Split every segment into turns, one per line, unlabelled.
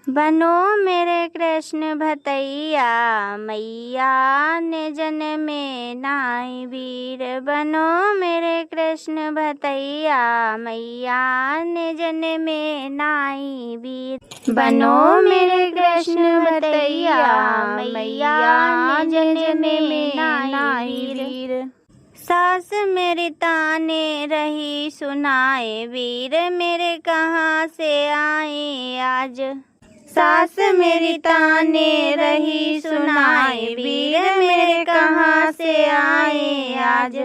बनो मेरे कृष्ण भतैया, मैया ने जन्मे नाई वीर। बनो मेरे कृष्ण भतैया, मैया ने जन्मे नाई वीर। बनो मेरे कृष्ण भतैया, मैया ने जन्मे नाई वीर। सास मेरी ताने रही सुनाए, वीर मेरे कहाँ से आए आज। सास मेरी ताने रही सुनाए, वीर मेरे कहाँ से आए आज।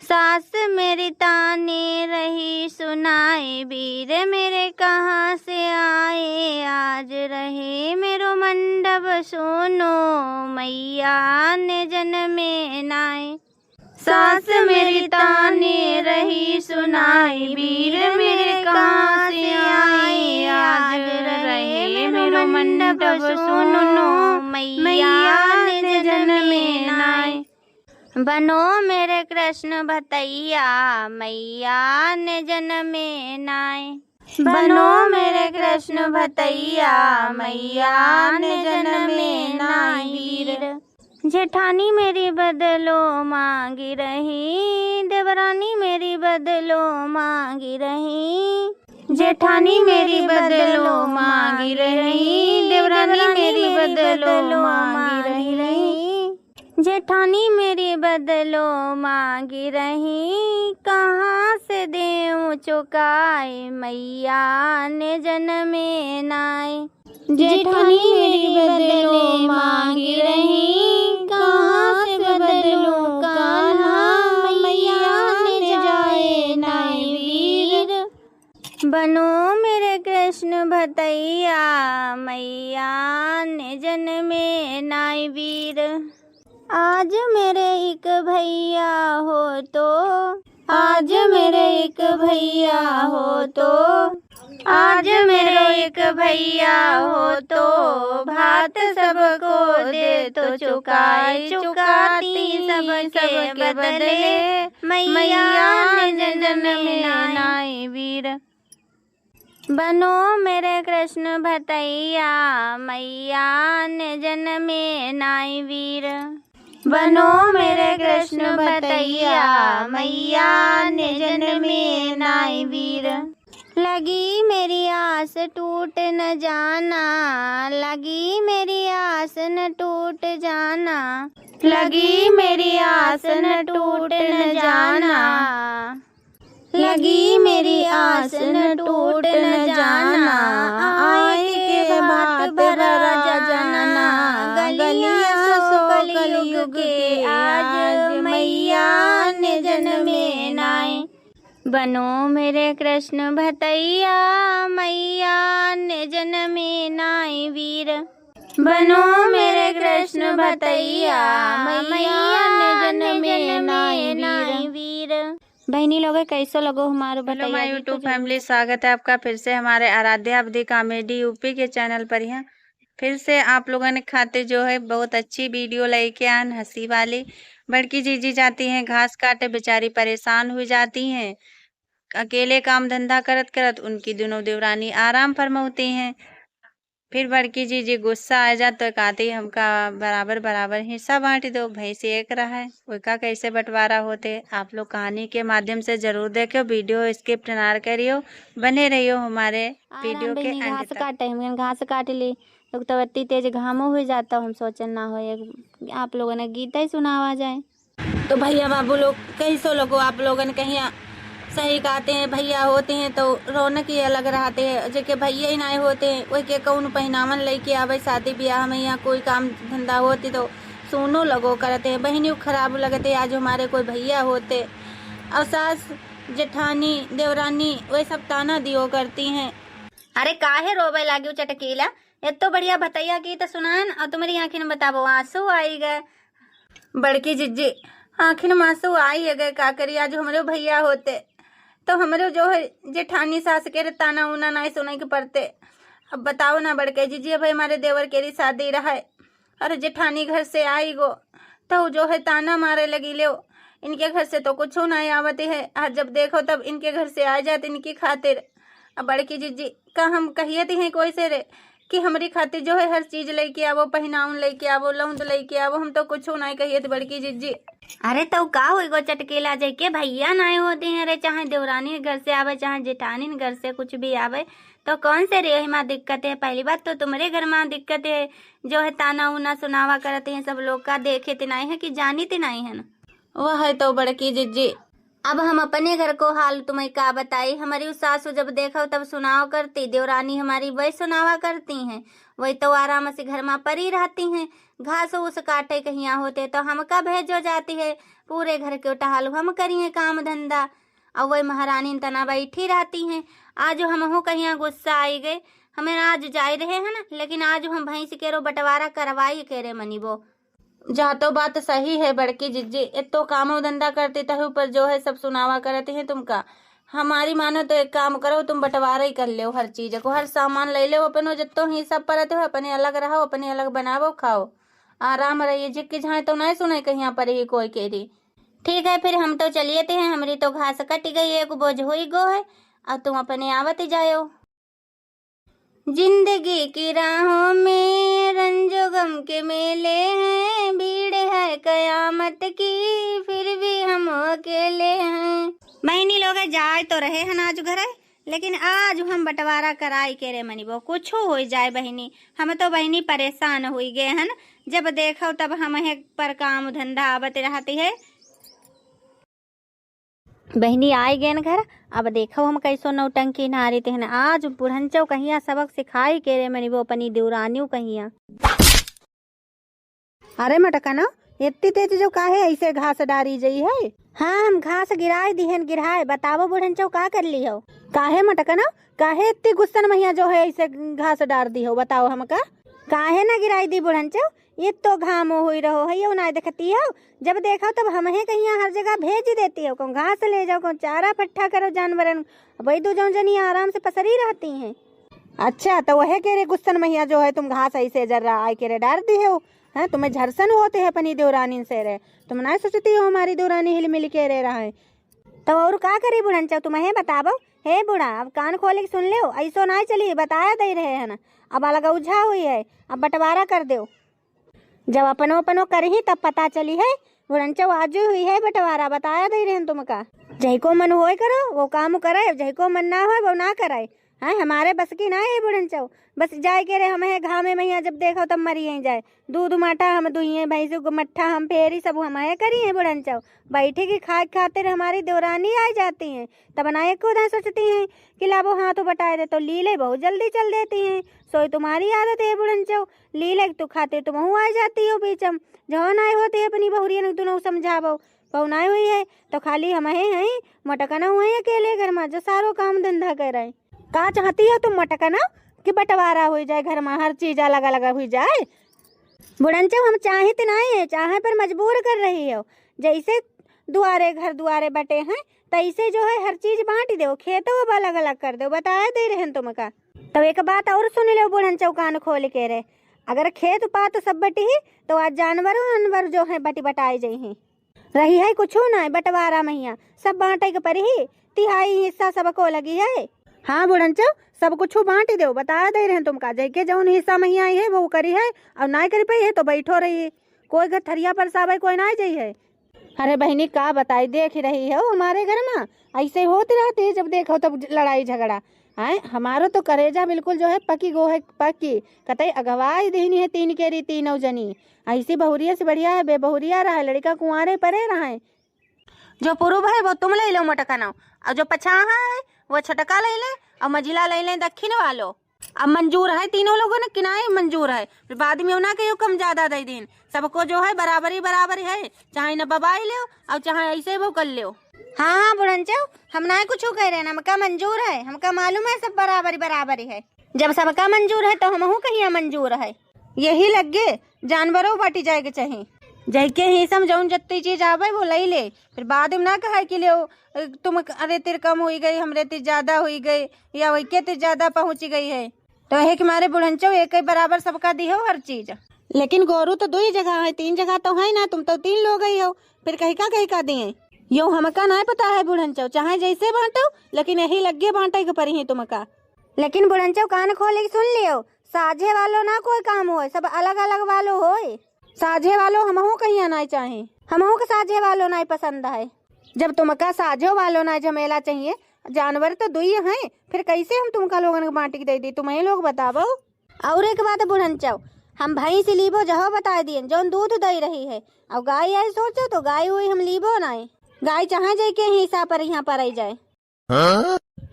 सास मेरी ताने रही सुनाए, वीर मेरे कहाँ से आए आज। रहे मेरो मंडप सुनो, मैया ने जन्मे नाए। सास मेरी ताने रही सुनाई, वीर मेरे कहाँ से आए आज। रहे मेरो मंडप सुनो, मैया ने जन्मे नाए। बनो मेरे कृष्ण भतैया, मैया ने जन्मे नाए। बनो मेरे कृष्ण भतैया, मैया ने जन्मे नाए वीर। जेठानी मेरी बदलो मांगी रही, देवरानी मेरी बदलो मांगी रही। जेठानी मेरी बदलो मांगी रही, देवरानी मेरी बदलो मांगी रही। जेठानी मेरी बदलो मांगी रही, कहाँ से देऊं चुकाए, मैया ने जन्मे नाए। जेठानी मेरी बदलो मांगी रही, कहाँ से बदलूं कान्हा, मैया ने जाए नाई वीर। बनो मेरे कृष्ण भतैया, मैया ने जन्मे नाई वीर। आज मेरे एक भैया हो तो, आज मेरे एक भैया हो तो, आज मेरे एक भैया हो तो, भात सबको दे तो चुकाए। चुकाती सबके बदले, मैया ने जन्मे नाई वीर। बनो मेरे कृष्ण भतैया, मैया ने जन्मे नाई वीर। बनो मेरे कृष्ण भतैया, मैया ने जन्मे नाई वीर। लगी मेरी आस टूट न जाना, लगी मेरी आस न टूट जाना। लगी मेरी आस न टूट न जाना, लगी मेरी आस न टूट न जाना। आए के भात भरा जाना, गलियां सो कलयुग के आज, मैया ने जन्मे नाए। बनो मेरे कृष्ण भतैया, मैया ने जन्मे नाई वीर। बनो मेरे कृष्ण भतैया, मैया ने जन्मे नाई वीर। बहनी लोग कैसे लगो हमारे
हेलो माय यूट्यूब फैमिली, स्वागत है आपका फिर से हमारे आराध्या अवधि कॉमेडी यूपी के चैनल पर। यहाँ फिर से आप लोगों ने खाते जो है बहुत अच्छी वीडियो लेके आन, हंसी वाली। बड़की जीजी जाती हैं घास काटे, बेचारी परेशान हो जाती हैं। अकेले काम धंधा करत करत उनकी दोनों देवरानी आराम फरमाती हैं। फिर बड़की जीजी गुस्सा आ जाता तो कहती हमका बराबर बराबर हिस्सा बांट दो, भैंस एक रहा है उसका कैसे बंटवारा होते। आप लोग कहानी के माध्यम से जरूर देखो, वीडियो स्किप ना करियो, बने रहियो हमारे वीडियो के अंत
घास
तक।
काटे हम घास काट ली तो इतनी तेज घामो हो जाता, हम सोचन ना हो आप लोगों ने गीत ही सुनावा जाए।
तो भैया बाबू लोग कैसो लोगो आप लोगों ने कहीं सही कहते हैं, भैया होते हैं तो रौनक ही अलग रहते हैं। जेके भैया ही नहीं होते वही के कौन पहनावन लेके आवे शादी ब्याह में, यहाँ कोई काम धंधा होती तो सुनो लगो करते हैं। बहनियों खराब लगते आज हमारे कोई भैया होते। और सास जेठानी देवरानी वही सब ताना दियो करती हैं।
अरे काहे रोवे लागी चटकीला, ये तो बढ़िया भतैया की तो सुनान और तुम्हारी आँखी में बताबो आंसू आई गए।
बड़की जिज्जी आखिर में आंसू आई गए, का करी आज हमारे भैया होते तो हमारे जो है जेठानी सास के ताना उना नहीं सुनाई के पड़ते। अब बताओ ना बड़के जीजी, भाई हमारे देवर के शादी रहा है और जेठानी घर से आई गो तो जो है ताना मारे लगी ले, इनके घर से तो कुछ नहीं आवती है। आज जब देखो तब इनके घर से आ जाते इनकी खातिर। अब बड़की जीजी का हम कहिए हैं कोई से रे कि हमारी खातिर जो है हर चीज लेके आवो, पहनाउन लेके आवो, लौंद लेके आवो। हम तो कुछ नहीं कहिए तो बड़की जीजी।
अरे तो का हुई गो चटकेला जे के भैया नहीं होते हैं रे, चाहे देवरानी घर से आवे चाहे जेठानी घर से कुछ भी आवे, तो कौन से रे में दिक्कत है। पहली बात तो तुम्हारे घर में दिक्कत है, जो है ताना उना सुनावा करते हैं सब लोग का, देखे ते नहीं है कि जानी ते नहीं है ना।
वह है तो बड़की जीजी।
अब हम अपने घर को हाल तुम्हें का बताई। हमारी उस सासू जब देखो तब सुनाव करती, देवरानी हमारी वही सुनावा करती हैं, वही तो आराम से घर में परी रहती हैं। घास उस काटे कहीं होते तो हमका भेजो जाती है, पूरे घर के टहालू हम करिए काम धंधा, और वही महारानी तना बैठी रहती हैं। आज हम हो कहीं गुस्सा आई गए, हमें आज जा रहे हैं ना, लेकिन आज हम भैंस के रो बंटवारा करवाई के रे मनीबो।
जहाँ तो बात सही है बड़की जिज्जी, एक तो काम धंधा करते तो ऊपर जो है सब सुनावा करते हैं तुमका। हमारी मानो तो एक काम करो, तुम बंटवारा ही कर लो हर चीज को, हर सामान ले लो अपनो, जितो ही सब परत हो अपने अलग रहो, अपने अलग बनावो खाओ, आराम रहिए। जिक्की जहाँ तो नहीं सुने कहीं पर ही कोई केरी।
ठीक है फिर हम तो चलिए थे, हमारी तो घास कट गई, एक बोझ हुई गो है, और तुम अपने आवत जाओ। जिंदगी की राहों में रंजो गम के मेले हैं, भीड़ है कयामत की फिर भी हम अकेले हैं। बहनी लोग जाए तो रहे हैं आज घर, लेकिन आज हम बंटवारा कराई के रे मनी वो कुछ हो जाए बहनी। हम तो बहनी परेशान हुई गए हैं, जब देखो तब हम पर काम धंधा आवत रहती है। बहनी आई गए न घर, अब देखो हम कैसो नौटंकी नारी तेहन। आज बुढ़ंचो कहिया सबक सिखाई के रे मनी वो अपनी देवरानियों कहिया।
अरे मटका इतनी तेज जो काहे ऐसे घास डारी जई है।
हाँ हम घास गिराए दिहन गिराए, बतावो बुढ़ंचो का कर ली हो।
काहे मटका काहे इतनी गुस्सन मैया जो है ऐसे घास डार दी हो, बताओ हमका।
काहे ना गिराई दी बुढ़ंचो, ये तो घामो हुई रहो है, यो ना देखती हो, जब देखो तब हमें कहीं हर जगह भेज देती हो। कौन घास ले जाओ, कौन चारा पट्ठा करो जानवरन, वही दो जनी आराम से पसरी रहती हैं।
अच्छा तो वह के रे गुस्सन मैया जो है तुम घास ऐसे जर्रा आय के रे डार दी हो है, तुम्हें झरसन होते है अपनी देवरानी से रे, तुम ना सोचती हो हमारी देवरानी हिल मिल के रे रहा है।
तो और का करी बुढ़ंचो तुम्हें बताबो। हे बूढ़ा अब कान खोले सुन लो, ऐसो ना चलिए बताया दे रहे हैं ना, अब अलग उझा हुई है, अब बंटवारा कर दो। जब अपनो अपनो करही तब पता चली है। बुढ़ंचो आज हुई है बंटवारा, बताया दे रहे हैं तुमका। जही को मन होए करो वो काम करे, जही को मन ना हो वो ना करे। हाँ हमारे बस की ना है बुढ़ंचो, बस जाए के रे हमें घामे मैया जब देखो तब मरी ही जाए। दूध माठा हम दुइये, भैंस को मट्ठा हम फेरी सब हमें करी है बुढ़ंचो। बैठे की खातिर हमारी देवरानी आ जाती हैं, तब ना एक खुदा सोचती हैं कि लाभो हाथ बटाए दे, तो लीले बहुत जल्दी चल देती हैं। सोई तुम्हारी आदत है बुढ़ंचो, लीले तू खाते तुम आ जाती हो बीचम, जो ना होती है अपनी बहुरिया ने तू समझाबो। पौनाई हुई है तो खाली हमें है, मटका हुए अकेले घर में जो सारो काम धंधा कर रहे। का चाहती हो तुम मटका कि बंटवारा हो जाए घर में, हर चीज अलग अलग हो जाए। बुढ़ंचो हम चाहे तो नहीं है, चाहे पर मजबूर कर रही हो। जैसे दुआरे घर दुआरे बटे हैं तैसे जो है हर चीज बांट दो, खेतों अब अलग अलग कर दो, बताया दे रहे हैं तुमका। तो एक बात और सुन लो बुढ़ंचो कान खोल के रे, अगर खेत पात सब बटी तो आज जानवर जो है बटी बटाई जाइ रही है, कुछ ना बंटवारा मैया सब बांटे के पर ही, तिहाई हिस्सा सबको लगी है।
हाँ बुढ़ंचो सब कुछ बांट दो, बताया दे रहे हैं तुमका। जैके जौन हिस्सा मैया आई है वो करी है, और ना कर पाई है तो बैठो रही है, कोई घर थरिया पर सावे कोई ना जाइ है। अरे बहनी का बताई, देख रही हो हमारे घर में ऐसे होती रहती है, जब देखो तब लड़ाई झगड़ा है। हमारो तो करेजा बिल्कुल जो है पकी गो है, पकी कतई अगवाई देनी है, तीन केरी तीनों जनी। ऐसी बहुरिया से बढ़िया है बेबहुरिया रहा है, लड़का कुंवारे परे रहा है।
जो पूर्व है वो तुम ले लो मटका ना, और जो पछा है वो छटका ले ले, और मझिला ले ले दक्षिण वालो। अब मंजूर है तीनों लोगों ने किनाए मंजूर है, फिर बाद में ना कहो कम ज्यादा दे दिन, सबको जो है बराबर है, चाहे न बबाई लो और चाहे ऐसे वो कर लो। हाँ हाँ बुढ़ंचो हम ना कुछ कह रहे हैं, हमका मंजूर है, हमका मालूम है सब बराबर है। जब सबका मंजूर है तो हम कहिया मंजूर है।
यही लगे जानवरों बाटी जाएगा चाहिए, जैके ही सम जौन जत्ती चीज आवे वो ले ले, फिर बाद में ना कहे कि ले तुम अरे तिर कम हुई गई, हमरे तिर ज्यादा हुई गई, या वही के तिर ज्यादा पहुंची गई है। तो है कि हमारे बुढ़ंचो एक ही बराबर सबका दी हो हर चीज। लेकिन गोरू तो 2 जगह है, 3 जगह तो है ना, तुम तो 3 लोग ही हो, फिर कहीं का दिए यो हमका नहीं पता है बुढ़ंचो, चाहे जैसे बांटो लेकिन यही लगे बांटे के परी है तुमका।
लेकिन बुढ़ंचो कान खोले सुन लियो, साझे वालों ना कोई काम होए, सब अलग अलग वालों होए। साझे वालों हमहू कहीं आना चाहे, हमहू के साझे वालों ना पसंद है। जब तुमका साझो वालों ना झमेला चाहिए, जानवर तो दुई हैं, फिर कैसे हम तुमका लोगन को बांट के दे दी, तुम्हें लोग बताबो। और एक बात बुढ़नचो, हम भैंस लीबो जहो बता दिए जौन दूध दे रही है, और गाय आई सोचो तो गाय हुई हम लीबो ना, गाय जहाँ जाए के हिस्सा पर यहाँ पर आई जाए।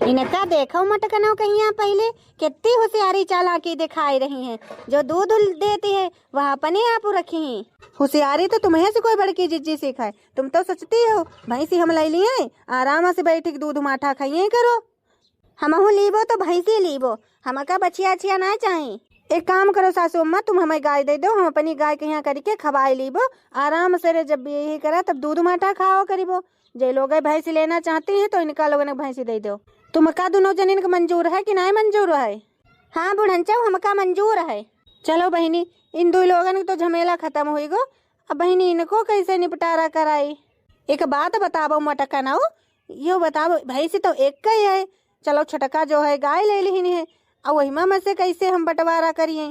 इनका देखो मटकनो कहीं पहले कितनी होशियारी चालाकी दिखाई रही हैं, जो दूध देती है वह अपने आप रखी हैं। होशियारी तो तुम्हें से कोई बड़की जिज्जी सिखाए, तुम तो सोचती हो भैंसी हम ले लिए आराम से बैठ के दूध माठा खाइए करो। हमहू लीबो तो भैंसी लीबो, हमका बछिया छिया ना चाहिए। एक काम करो सासू अम्मा, तुम हमें गाय दे दो, हम अपनी गाय के यहाँ करके खवाए लीबो आराम से रे। जब यही करा तब दूध माठा खाओ करीबो। जे लोग भैंसी लेना चाहती हैं तो इनका लोगों ने भैंसी दे दो। तुमका दोनों जन का मंजूर है कि नहीं मंजूर है? हाँ बुढ़नचो हमका मंजूर है। चलो बहनी, इन दो लोगन तो झमेला खत्म हुई गो। अब बहनी इनको कैसे निपटारा कराई? एक बात बताबो मटका ना, यो बताबो भैंसी तो एक का ही है, चलो छटका जो है गाय ले ली है, और वही में से कैसे हम बंटवारा करिए?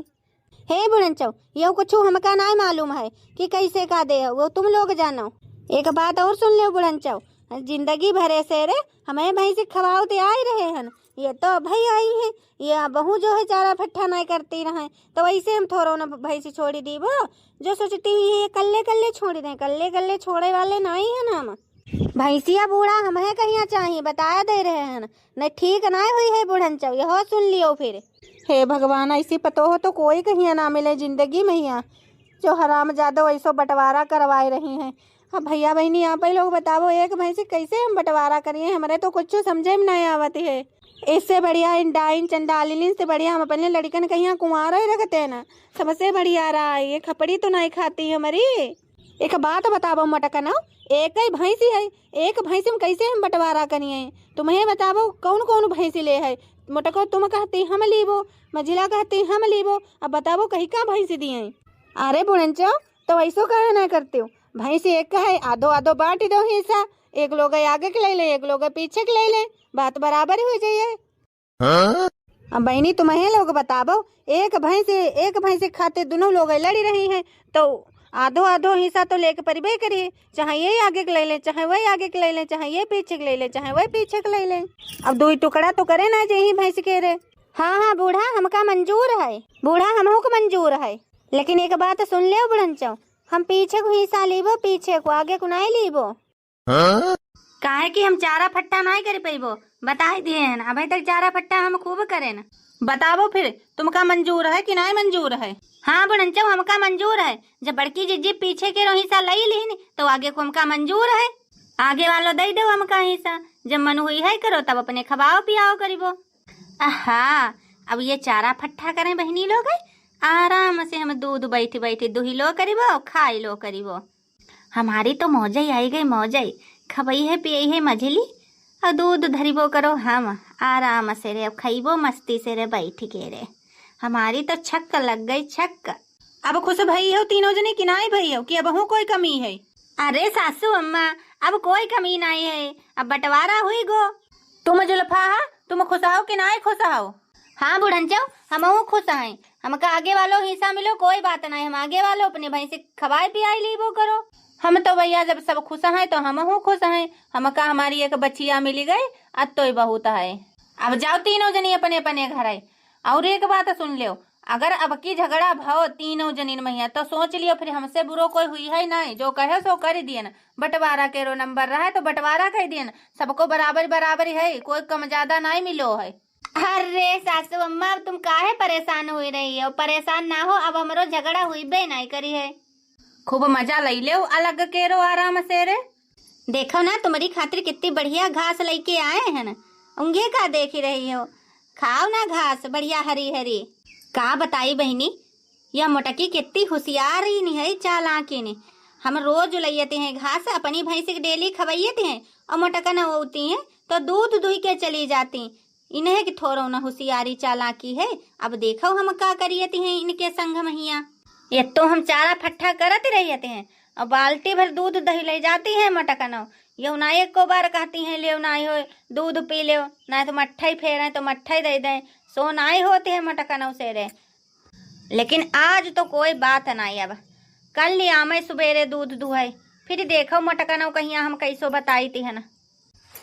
हे बुढ़नचो, यो कुछ हमका नहीं मालूम है कि कैसे का दे, वो तुम लोग जानो। एक बात और सुन लो बुढ़नचो, जिंदगी भरे से रे हमें भैंसी खवाओते आए रहे हैं, ये तो भाई आई है, ये बहू जो है चारा फट्ठा नहीं करती रहे, तो वैसे हम थोड़ा ना भैंसी छोड़ी दी वो। जो सोचती हुई है कल्ले कल्ले छोड़ी दें, कल्ले कल्ले छोड़े वाले नहीं है ना हम। भैंसिया बूढ़ा हमें कहीं चाहिए बता दे रहे हैं, नहीं ठीक नहीं हुई है बुढ़नचो, यह सुन लियो फिर। हे भगवान, ऐसी पतो हो तो कोई कहीं ना मिले जिंदगी में यहाँ, जो हराम जादो ऐसो बंटवारा करवाए रही हैं। अब भैया बहनी यहाँ पे लोग बताओ एक भैंसी कैसे हम बंटवारा करिए, हमारे तो कुछ समझे में नहीं आवती है। इससे बढ़िया इन डाइन चंडालिनी से बढ़िया हम अपने लड़कन कहीं कुंवारा ही रखते हैं ना, सबसे बढ़िया रहा है। ये खपड़ी तो नहीं खाती हमारी। एक बात बताबो मटकना, एक ही भैंसी है, एक भैंसी में कैसे हम बंटवारा करिए? तुम्हें बताबो कौन कौन भैंसी ले है? मटको तुम कहती हम लीबो, मझिला कहती हम लीबो, अब बताबो कहीं का भैंसी दिए? अरे बुढ़नचो तो ऐसो कहे नहीं करते हो, भैंसी एक का है, आधो आधो बांट दो हिस्सा, एक लोग आगे के ले ले एक लोग पीछे के ले ले, बात बराबर हो जाइए। अब बहनी तुम्हें लोग बताबो, एक भैंस खाते दोनों लोग लड़ी रही हैं, तो आधो आधो हिस्सा तो लेके परिबे करिए, चाहे ये आगे के ले ले, चाहे वही आगे के ले ले, चाहे ये पीछे के ले ले, चाहे वही पीछे के ले ले। अब दो टुकड़ा तो करे ना यही भैंस के रे। हाँ हाँ बूढ़ा हमका मंजूर है, बूढ़ा हमहू को मंजूर है, लेकिन एक बात सुन ले बुढ़नचो, हम पीछे को हिस्सा लीबो, पीछे को आगे को नहीं लीबो। काहे कि हम चारा फट्टा नहीं कर पाइबो, बता दिए हैं अभी तक चारा फट्टा हम खूब करे न। बताबो फिर तुमका मंजूर है कि नहीं मंजूर है? हाँ बुढ़नचो हमका मंजूर है, जब बड़की जिज्जी पीछे के हिस्सा लाई लीन तो आगे को हमका मंजूर है, आगे वालों दे दो हमका हिस्सा, जब मन हुई है करो तब अपने खवाओ पियाओ करीबो। हाँ अब ये चारा फट्टा करें बहनी लोग, आराम से हम दूध बैठी बैठी दुही लो करीबो, खाई लो करीबो। हमारी तो मौज ही आई गई, मौज ही खबई है पियई है मझली, और दूध धरीबो करो हम आराम से रे, अब खाइबो मस्ती से रे बैठ के रे, हमारी तो छक्क लग गई छक्क। अब खुश भई हो तीनों जने कि नहीं भई हो, कि अब हूँ कोई कमी है? अरे सासू अम्मा अब कोई कमी नहीं है, अब बंटवारा हुई गो। तुम जुल्फा तुम खुश हो कि नहीं खुश हो? हाँ बुढ़नचो हम खुश हैं, हमका आगे वालों हिस्सा मिलो कोई बात नहीं, हम आगे वालों अपने भाई से खवाए पियाई लीबो करो। हम तो भैया जब सब खुश हैं तो हम खुश हैं, हमका हमारी एक बच्चिया मिली गई, अब तो बहुत है। अब जाओ तीनों जनी अपने अपने घर है। और एक बात सुन लियो, अगर अब की झगड़ा भाव तीनों जनीन में तो सोच लियो फिर हमसे बुरो कोई हुई है नहीं, जो कहे सो कर दिए न, बंटवारा के रो नंबर रहा है तो बंटवारा कर दिए, सबको बराबर बराबर है, कोई कम ज्यादा नहीं मिलो है। अरे सासू अम्मा अब तुम काहे परेशान हुई रही हो? परेशान ना हो, अब हमरो झगड़ा हुई बे नहीं करी है, खूब मजा ले लो अलग के रो आराम से रे। देखो ना तुम्हारी खातिर कितनी बढ़िया घास लेके आए हैं ना, उंगे का देख ही रही हो, खाओ ना घास बढ़िया हरी हरी। का बताई बहनी यह मोटकी कितनी होशियार ही नहीं है, चालाकी ने, हम रोज लैते हैं घास अपनी भैंस के डेली खवाइते हैं, और मोटका न होती है तो दूध दुही के चली जाती, इन्हें कि थोड़ा न होशियारी चालाकी है। अब देखो हम क्या करियते हैं इनके संग महिया, ये तो हम चारा फट्ठा करते रहते हैं, और बाल्टी भर दूध दही ले जाती है मटका न, ये ना एक को बार कहती हैं ले ना हो दूध पी लो, ना तो मट्ठा ही फेरे तो मट्ठा ही दे दें, सो ना ही होती है मटका न से रे। लेकिन आज तो कोई बात नहीं। अब कल नहीं आमे सुबेरे दूध दुहाई, फिर देखो मटकनौ कहीं हम कैसो बताई थी है ना।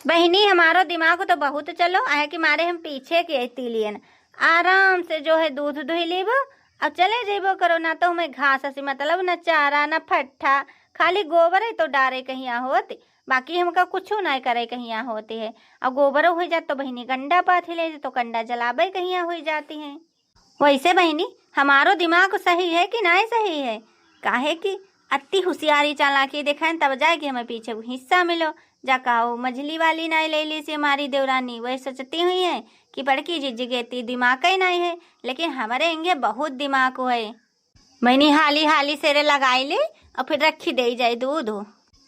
बहनी हमारो दिमाग तो बहुत चलो है कि मारे हम पीछे के तिलियन आराम से जो है दूध दुही लेबो अब चले जेबो करो। ना तो हमें घास हसी मतलब न चारा न फट्ठा, खाली गोबर है तो डारे कहीं होते, बाकी हमका कुछ नहीं करे कहीं होते है। अब गोबर हो जात तो बहनी गंडा पाथी ले तो कंडा जलाबे कहीं हो जाती है। वैसे बहनी हमारो दिमाग सही है कि नहीं सही है? काहे कि अति होशियारी चालाकी दिखाएं तब जाएगी हमें पीछे हिस्सा मिलो। जा कहो मझली वाली नहीं ले ली सी हमारी देवरानी, वही सोचती हुई है कि बड़की जीजी के इतनी दिमाग ही नहीं है, लेकिन हमारे इंगे बहुत दिमाग है। मैंने हाली हाली सेरे लगाई ले और फिर रखी दे जाए दूध।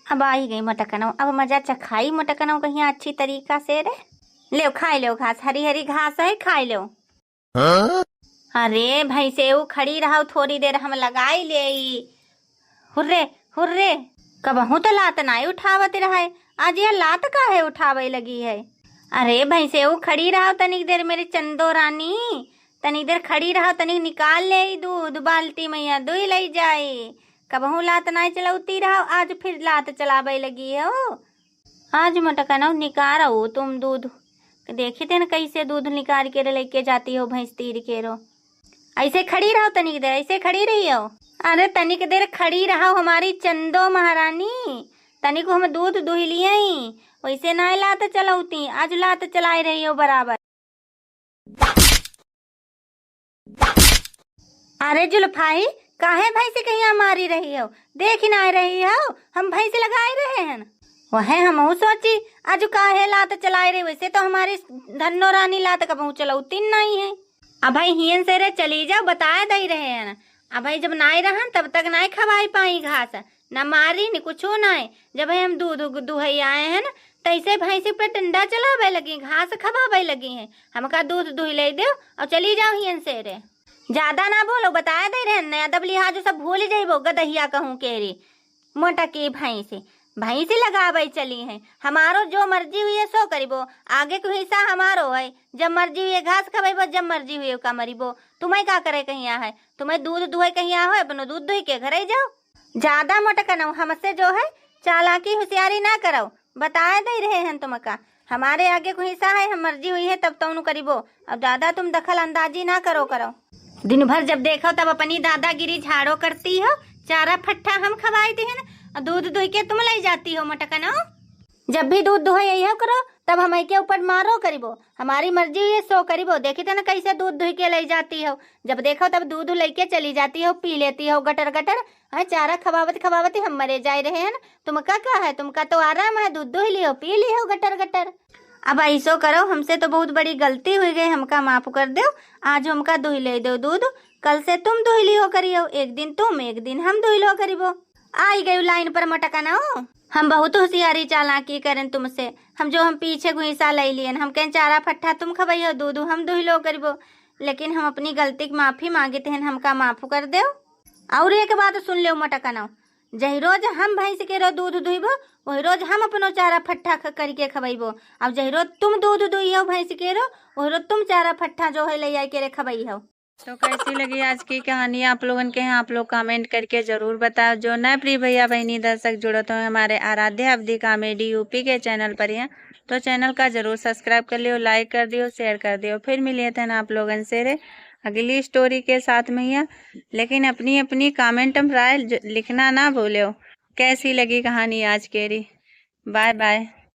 अब आई गई मटकनौ, अब मजा चखाई मटकनौ कहीं अच्छी तरीका से रे। ले खाई लो घास, हरी हरी घास है, खाई लो। अरे भाई से वो खड़ी रहा थोड़ी देर हम लगाई ले। हुर्रे हुर्रे कबहू तो लात नहीं उठावत रहा है, आज यह लात काहे उठावे लगी है। अरे भाई से वो खड़ी रहा तनिक देर मेरी चंदो रानी, तनिक देर खड़ी रहा, तनिक निकाल ले दूध बाल्टी मैया दुई ले जाए। कबहू लात नहीं चलाती रहा, आज फिर लात चलावे लगी है। आज मटकनौ निकारो तुम दूध, देखे थे न कैसे दूध निकाल के लेके जाती हो भैंस तीर के रो। ऐसे खड़ी रहो तनिक देर, ऐसे खड़ी रही हो। अरे तनिक देर खड़ी रहो हमारी चंदो महारानी, तनिक हम दूध दुह लिए, वैसे ना लात चलाती, आज लात चलाई रही हो बराबर। अरे जुल्फाई काहे भैंस कहीं मारी रही हो, देख ही ना रही हो हम भैंस लगाए रहे हैं। वह हम सोची आज काहे लात चलाए रहे, वैसे तो हमारी धन्नो रानी लात कबहू चलाती नहीं है। अब भाई हियन से रे चली जाओ बताए दे रहे हैं ना। अब भाई जब नाई रहन तब तक नहीं खवाई पाई घास, न मारी न कुछ नहीं। जब भाई हम दूध दुहई आए हैं ना तैसे भैंसी पे डंडा चलावे लगी, घास खवावे लगी है। हमका दूध दुह ले दो और चली जाओ हियन से रे। ज्यादा ना बोलो बताए दे रहे नया दब लिहाज सब भूल जाइबो गदहिया कहूँ के रे। मोटा की भैंसी लगावे चली है, हमारो जो मर्जी हुई है सो करीबो, आगे को हिस्सा हमारो है। जब मर्जी हुई है घास खबेबो, जब मर्जी हुई है का मरीबो। तुम्हें क्या करे कहीं है, तुम्हें दूध दुहे कहीं हो अपनो दूध दुह के घरे जाओ। ज्यादा मटकनौ हमसे जो है चालाकी होशियारी ना करो, बताए दे रहे हैं तुमका। हमारे आगे को हिस्सा है, हम मर्जी हुई है तब तो करीबो। अब दादा तुम दखल अंदाजी ना करो। दिन भर जब देखो तब अपनी दादागिरी झाड़ो करती हो, चारा फट्ठा हम खवाई थे ना, दूध दुह के तुम ले जाती हो मटकनौ। जब भी दूध दुह यही करो तब हम के ऊपर मारो करीबो, हमारी मर्जी हुई है सो करीबो। देखी थे ना कैसे दूध दुह के ले जाती हो, जब देखो तब दूध लेके चली जाती हो, पी लेती हो गटर गटर। हाँ चारा खवावत खवावती हम मरे जा रहे हैं ना। तुमका क्या है, तुमका तो आराम है, दूध दुह लियो पी लियो गटर गटर। अब ऐसो करो, हमसे तो बहुत बड़ी गलती हुई गई, हमका माफ कर दो। आज हमका दुह ले दो दूध, कल से तुम दुह लियो करियो, एक दिन तुम एक दिन हम दुह लो करीबो। आई गई लाइन पर मटकनौ, हम बहुत होशियारी चालाकी करें तुमसे। हम पीछे घुसा ले लिए, हम कहें चारा फट्ठा तुम खबइयो, दूध हम दुह लो करीबो। लेकिन हम अपनी गलती की माफी मांगे थे, हमका माफ कर दो। और एक बात सुन लो मटकनौ, जही रोज हम भैंस के रो दूध दुहबो वही रोज हम अपनो चारा फट्ठा करके खबइबो। अब जही रोज तुम दूध दुहियो भैंस के रो वही रोज तुम चारा फट्ठा जो है ले आई के खबइयो।
तो कैसी लगी आज की कहानी आप लोगन के हैं, आप लोग कमेंट करके जरूर बताओ। जो नए प्रिय भैया बहनी दर्शक जुड़े तो हमारे आराध्या अवधि कॉमेडी यूपी के चैनल पर हैं, तो चैनल का जरूर सब्सक्राइब कर लियो, लाइक कर दियो, शेयर कर दियो। फिर मिलिए थे ना आप लोगन से रे अगली स्टोरी के साथ में ही। लेकिन अपनी अपनी कमेंट में राय लिखना ना भूलो, कैसी लगी कहानी आज के री। Bye bye.